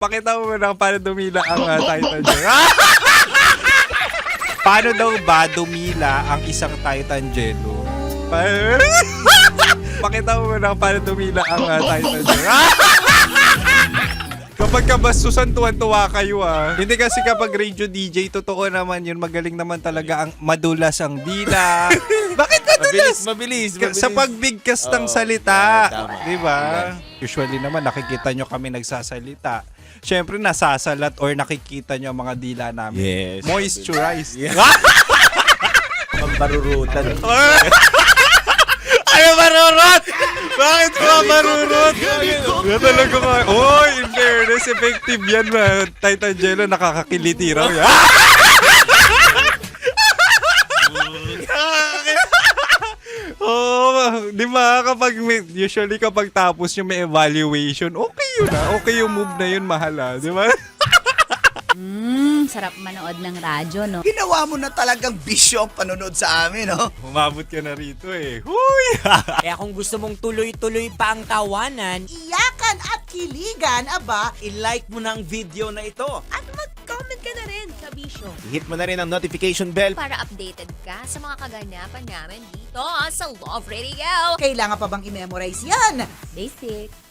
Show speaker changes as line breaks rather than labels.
Pakita mo na paano dumila ang Titan Jello. Paano daw ba dumila ang isang Titan Jello? Pakita mo na paano dumila ang Titan Jello. Kapag kabastusan, tuwan-tuwa kayo Hindi kasi kapag radio DJ, totoo naman yun, magaling naman talaga ang madulas ang dila. Bakit madulas?
Mabilis.
Sa pagbigkas ng salita.
tama.
Diba? Usually naman, nakikita nyo kami nagsasalita. Siyempre, nasasalat or nakikita nyo ang mga dila namin.
Yes.
Moisturized.
Yeah. Pambarurutan.
Ayaw marurot! Bakit mo marurot? Talaga ka. Oy, in fairness, effective yan ba? Titan Jello, nakakakiliti raw yan. Oh, di ba? Usually kapag tapos yung may evaluation, okay yun Okay yung move na yun, mahal Di ba?
Sarap manood ng radyo, no?
Ginawa mo na talagang bisyo ang panonood sa amin, no?
Umabot ka na rito Huy!
Kaya kung gusto mong tuloy-tuloy pa ang tawanan,
Iyakan at kiligan, aba,
i-like mo na ang video na ito.
At mag-comment ka na rin, Kabisyo,
Hit mo na rin ang notification bell.
para updated ka sa mga kaganapan namin dito sa Love Radio.
kailangan pa bang i-memorize yan?
Basic.